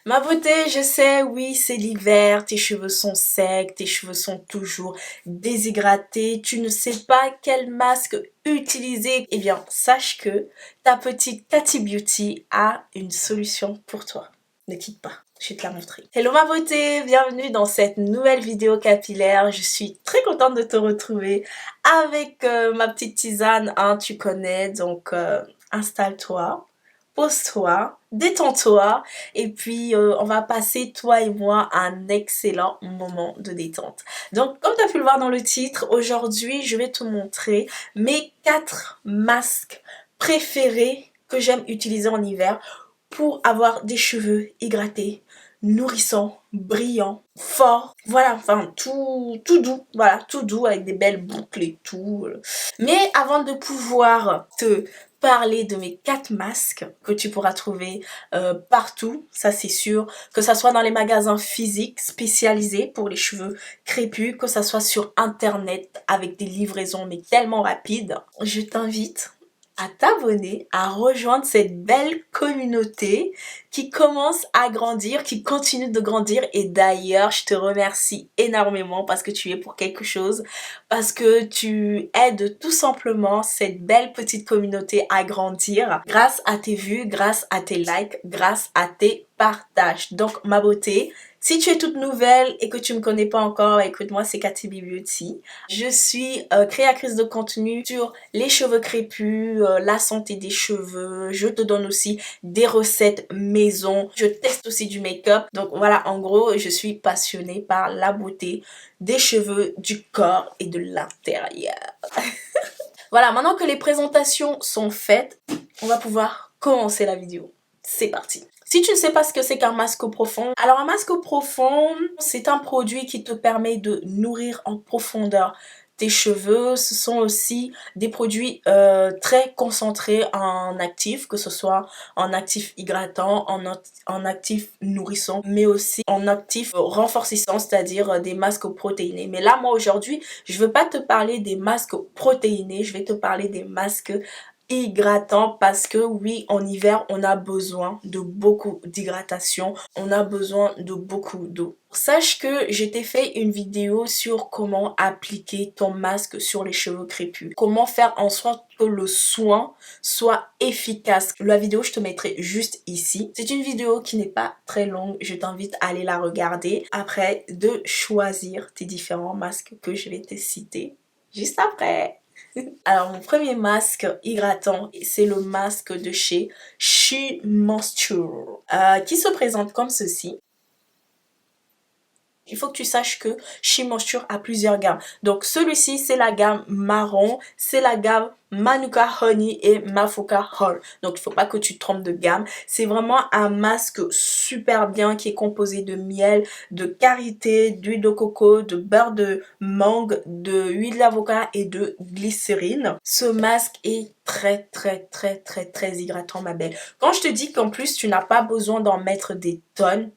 Ma beauté, je sais, oui, c'est l'hiver, tes cheveux sont secs, tes cheveux sont toujours déshydratés, tu ne sais pas quel masque utiliser. Eh bien, sache que ta petite Cathy Beauty a une solution pour toi. Ne quitte pas, je vais te la montrer. Hello ma beauté, bienvenue dans cette nouvelle vidéo capillaire. Je suis très contente de te retrouver avec ma petite tisane, hein, tu connais, donc installe-toi. Pose-toi, détends-toi et puis on va passer toi et moi un excellent moment de détente. Donc comme tu as pu le voir dans le titre, aujourd'hui je vais te montrer mes 4 masques préférés que j'aime utiliser en hiver pour avoir des cheveux hydratés, nourrissants, brillants, forts, voilà, enfin tout doux, voilà, tout doux avec des belles boucles et tout. Mais avant de pouvoir te parler de mes 4 masques que tu pourras trouver partout, ça c'est sûr, que ça soit dans les magasins physiques spécialisés pour les cheveux crépus, que ça soit sur internet avec des livraisons mais tellement rapides, je t'invite à t'abonner, à rejoindre cette belle communauté qui commence à grandir, qui continue de grandir. Et d'ailleurs, je te remercie énormément parce que tu es pour quelque chose, parce que tu aides tout simplement cette belle petite communauté à grandir grâce à tes vues, grâce à tes likes, grâce à tes partages. Donc, ma beauté, si tu es toute nouvelle et que tu me connais pas encore, écoute-moi, c'est Cathy Beauty. Je suis créatrice de contenu sur les cheveux crépus, la santé des cheveux. Je te donne aussi des recettes maison. Je teste aussi du make-up. Donc voilà, en gros, je suis passionnée par la beauté des cheveux, du corps et de l'intérieur. Voilà, maintenant que les présentations sont faites, on va pouvoir commencer la vidéo. C'est parti. Si tu ne sais pas ce que c'est qu'un masque profond, alors un masque profond, c'est un produit qui te permet de nourrir en profondeur tes cheveux. Ce sont aussi des produits très concentrés en actifs, que ce soit en actifs hydratants, en actifs nourrissants, mais aussi en actifs renforcissants, c'est-à-dire des masques protéinés. Mais là, moi aujourd'hui, je ne veux pas te parler des masques protéinés, je vais te parler des masques hydratant parce que oui, en hiver on a besoin de beaucoup d'hydratation, on a besoin de beaucoup d'eau. Sache que je t'ai fait une vidéo sur comment appliquer ton masque sur les cheveux crépus, comment faire en sorte que le soin soit efficace. La vidéo je te mettrai juste ici. C'est une vidéo qui n'est pas très longue, je t'invite à aller la regarder après de choisir tes différents masques que je vais te citer juste après. Alors mon premier masque hydratant, c'est le masque de chez She Moisture qui se présente comme ceci. Il faut que tu saches que She Moisture a plusieurs gammes. Donc celui-ci c'est la gamme marron, c'est la gamme Manuka Honey et Mafuka Hall. Donc il ne faut pas que tu te trompes de gamme. C'est vraiment un masque super bien qui est composé de miel, de karité, d'huile de coco, de beurre de mangue, de huile d'avocat et de glycérine. Ce masque est très hydratant ma belle. Quand je te dis qu'en plus tu n'as pas besoin d'en mettre des tonnes,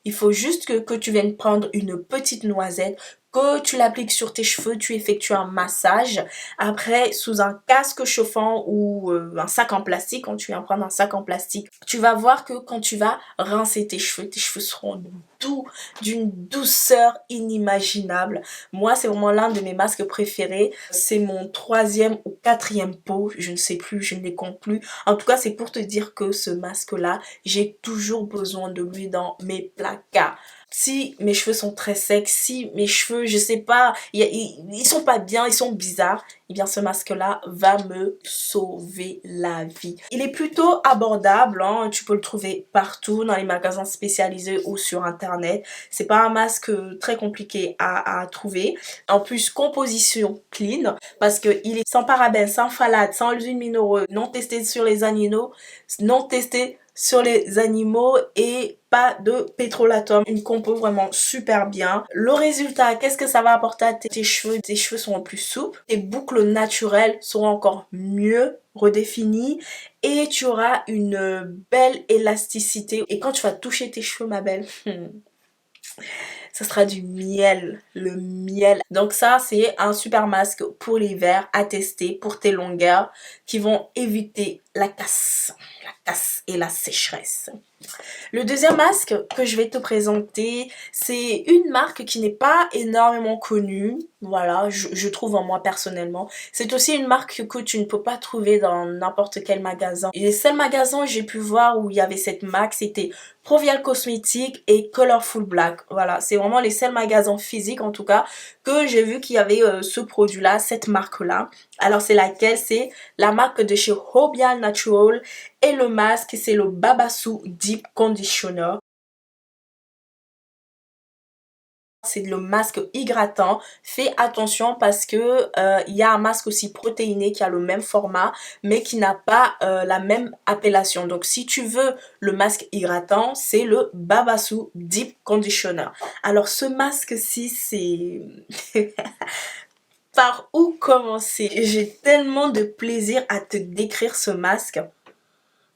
il faut juste que tu viennes prendre une petite noisette, que tu l'appliques sur tes cheveux, tu effectues un massage. Après, sous un casque chauffant ou un sac en plastique, quand tu viens prendre un sac en plastique, tu vas voir que quand tu vas rincer tes cheveux seront doux, d'une douceur inimaginable. Moi, c'est vraiment l'un de mes masques préférés. C'est mon 3e ou 4e pot, je ne sais plus, je ne les compte plus. En tout cas, c'est pour te dire que ce masque-là, j'ai toujours besoin de lui dans mes placards. Si mes cheveux sont très secs, si mes cheveux, je sais pas, ils sont pas bien, ils sont bizarres, eh bien ce masque-là va me sauver la vie. Il est plutôt abordable, hein, tu peux le trouver partout dans les magasins spécialisés ou sur internet. C'est pas un masque très compliqué à trouver. En plus, composition clean, parce qu'il est sans parabènes, sans phtalates, sans huiles minéraux, non testé sur les animaux, non testé sur les animaux et pas de pétrolatum. Une compo vraiment super bien. Le résultat, qu'est-ce que ça va apporter à tes cheveux? Tes cheveux seront plus souples, tes boucles naturelles seront encore mieux redéfinies et tu auras une belle élasticité. Et quand tu vas toucher tes cheveux, ma belle, ce sera du miel, le miel. Donc ça, c'est un super masque pour l'hiver à tester pour tes longueurs qui vont éviter la casse et la sécheresse. Le deuxième masque que je vais te présenter, c'est une marque qui n'est pas énormément connue. Voilà, je trouve en moi personnellement. C'est aussi une marque que tu ne peux pas trouver dans n'importe quel magasin. Et les seuls magasins que j'ai pu voir où il y avait cette marque, c'était Provial Cosmetics et Colorful Black. Voilà, c'est vraiment les seuls magasins physiques en tout cas que j'ai vu qu'il y avait ce produit-là, cette marque-là. Alors c'est laquelle? C'est la marque de chez Hobial Natural et le masque c'est le Babassu Deep Conditioner. C'est le masque hydratant. Fais attention parce que il y a un masque aussi protéiné qui a le même format mais qui n'a pas la même appellation. Donc si tu veux le masque hydratant, c'est le Babassu Deep Conditioner. Alors ce masque-ci, c'est... Par où commencer? J'ai tellement de plaisir à te décrire ce masque.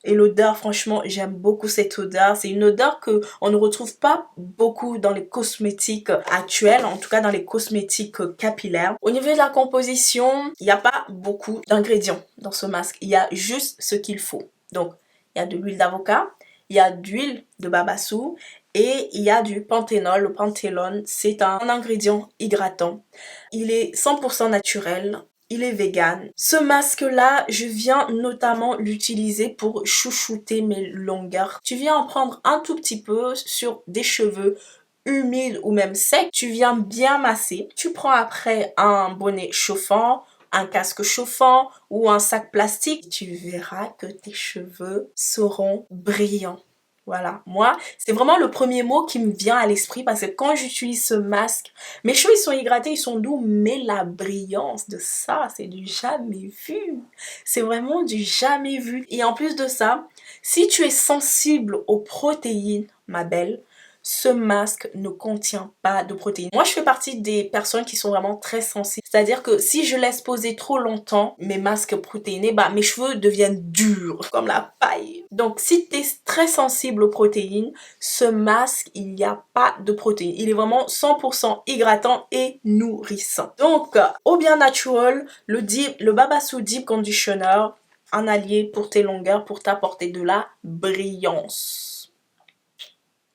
Et l'odeur, franchement, j'aime beaucoup cette odeur. C'est une odeur que on ne retrouve pas beaucoup dans les cosmétiques actuels, en tout cas dans les cosmétiques capillaires. Au niveau de la composition, il n'y a pas beaucoup d'ingrédients dans ce masque. Il y a juste ce qu'il faut. Donc, il y a de l'huile d'avocat, il y a d'huile de babassu et il y a du panthénol. Le panthénol, c'est un ingrédient hydratant. Il est 100% naturel. Il est vegan. Ce masque-là, je viens notamment l'utiliser pour chouchouter mes longueurs. Tu viens en prendre un tout petit peu sur des cheveux humides ou même secs. Tu viens bien masser. Tu prends après un bonnet chauffant, un casque chauffant ou un sac plastique. Tu verras que tes cheveux seront brillants. Voilà, moi, c'est vraiment le premier mot qui me vient à l'esprit parce que quand j'utilise ce masque, mes cheveux ils sont hydratés, ils sont doux, mais la brillance de ça, c'est du jamais vu. C'est vraiment du jamais vu. Et en plus de ça, si tu es sensible aux protéines, ma belle, ce masque ne contient pas de protéines. Moi, je fais partie des personnes qui sont vraiment très sensibles. C'est-à-dire que si je laisse poser trop longtemps mes masques protéinés, bah mes cheveux deviennent durs, comme la paille. Donc, si tu es très sensible aux protéines, ce masque, il n'y a pas de protéines. Il est vraiment 100% hydratant et nourrissant. Donc, au bien natural, le Babassu Deep Conditioner, un allié pour tes longueurs, pour t'apporter de la brillance.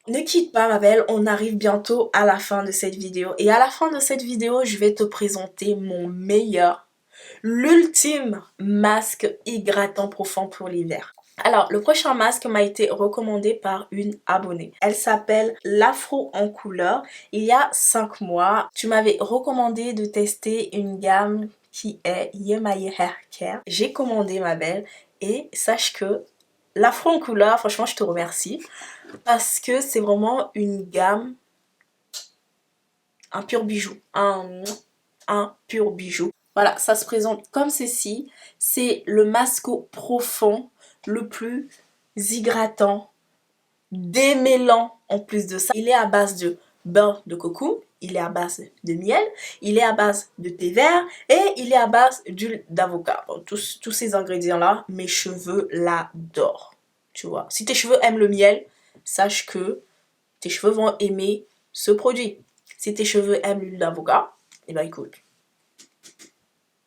Ne quitte pas ma belle, on arrive bientôt à la fin de cette vidéo. Et à la fin de cette vidéo, je vais te présenter mon meilleur, l'ultime masque hydratant profond pour l'hiver. Alors, le prochain masque m'a été recommandé par une abonnée. Elle s'appelle l'Afro en couleur. Il y a 5 mois, tu m'avais recommandé de tester une gamme qui est Yemaye Hair Care. J'ai commandé ma belle et sache que l'Afro en couleur, franchement, je te remercie. Parce que c'est vraiment une gamme, un pur bijou, un pur bijou. Voilà, ça se présente comme ceci. C'est le masque profond, le plus hydratant, démêlant en plus de ça. Il est à base de beurre de coco, il est à base de miel, il est à base de thé vert et il est à base d'huile d'avocat. Bon, tous ces ingrédients-là, mes cheveux l'adorent. Tu vois, si tes cheveux aiment le miel, sache que tes cheveux vont aimer ce produit. Si tes cheveux aiment l'huile d'avocat, eh ben écoute,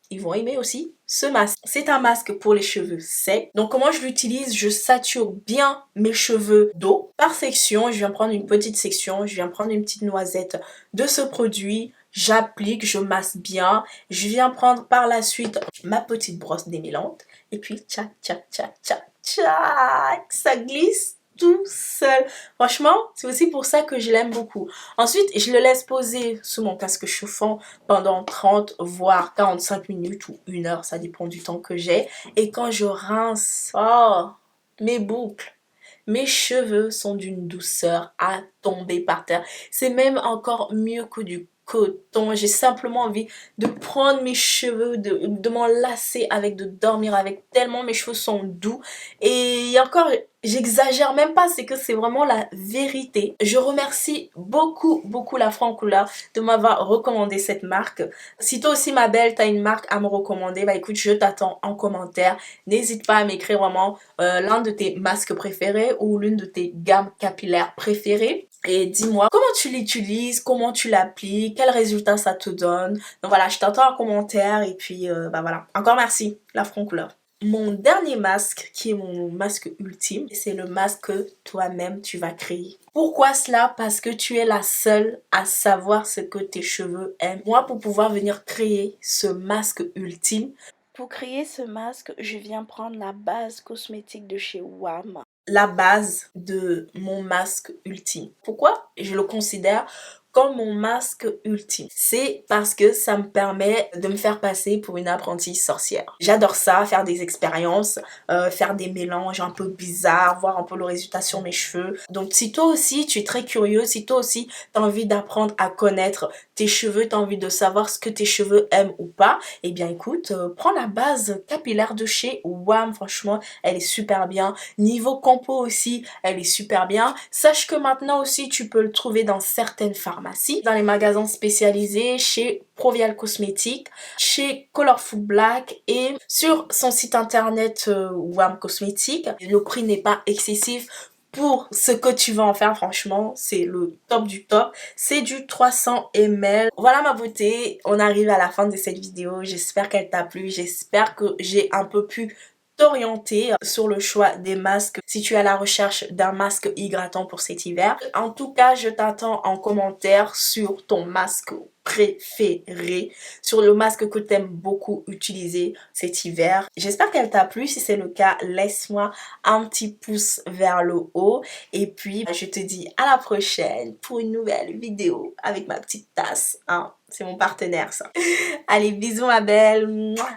ils vont aimer aussi ce masque. C'est un masque pour les cheveux secs. Donc comment je l'utilise? Je sature bien mes cheveux d'eau. Par section, je viens prendre une petite section, je viens prendre une petite noisette de ce produit. J'applique, je masse bien. Je viens prendre par la suite ma petite brosse démêlante. Et puis, tchac, tchac, tchac, tchac, tchac, ça glisse tout seul. Franchement, c'est aussi pour ça que je l'aime beaucoup. Ensuite, je le laisse poser sous mon casque chauffant pendant 30 voire 45 minutes ou 1 heure, ça dépend du temps que j'ai. Et quand je rince, oh, mes boucles, mes cheveux sont d'une douceur à tomber par terre. C'est même encore mieux que du coton. J'ai simplement envie de prendre mes cheveux, de m'enlacer avec, de dormir avec, tellement mes cheveux sont doux. Et encore, J'exagère même pas, c'est que c'est vraiment la vérité. Je remercie beaucoup la Francouleur de m'avoir recommandé cette marque. Si toi aussi ma belle, t'as une marque à me recommander, bah écoute, je t'attends en commentaire. N'hésite pas à m'écrire vraiment l'un de tes masques préférés ou l'une de tes gammes capillaires préférées. Et dis-moi comment tu l'utilises, comment tu l'appliques, quels résultats ça te donne. Donc voilà, je t'attends en commentaire et puis bah voilà. Encore merci, la Francouleur. Mon dernier masque, qui est mon masque ultime, c'est le masque que toi-même tu vas créer. Pourquoi cela? Parce que tu es la seule à savoir ce que tes cheveux aiment. Moi, pour pouvoir venir créer ce masque ultime, pour créer ce masque, je viens prendre la base cosmétique de chez WAM. La base de mon masque ultime. Pourquoi je le considère comme mon masque ultime? C'est parce que ça me permet de me faire passer pour une apprentie sorcière. J'adore ça, faire des expériences, faire des mélanges un peu bizarres, voir un peu le résultat sur mes cheveux. Donc si toi aussi tu es très curieux, si toi aussi tu as envie d'apprendre à connaître tes cheveux, tu as envie de savoir ce que tes cheveux aiment ou pas, eh bien écoute, prends la base capillaire de chez WAM, franchement elle est super bien. Niveau compo aussi, elle est super bien. Sache que maintenant aussi tu peux le trouver dans certaines pharmacies, dans les magasins spécialisés, chez Provial Cosmétiques, chez Colorful Black et sur son site internet WAM Cosmétiques. Le prix n'est pas excessif pour ce que tu vas en faire, franchement, c'est le top du top. C'est du 300 ml. Voilà ma beauté, on arrive à la fin de cette vidéo. J'espère qu'elle t'a plu, j'espère que j'ai un peu pu t'orienter sur le choix des masques si tu es à la recherche d'un masque hydratant pour cet hiver. En tout cas, je t'attends en commentaire sur ton masque préféré, sur le masque que tu aimes beaucoup utiliser cet hiver. J'espère qu'elle t'a plu. Si c'est le cas, laisse-moi un petit pouce vers le haut. Et puis, je te dis à la prochaine pour une nouvelle vidéo avec ma petite tasse. Hein. C'est mon partenaire, ça. Allez, bisous ma belle. Mouah.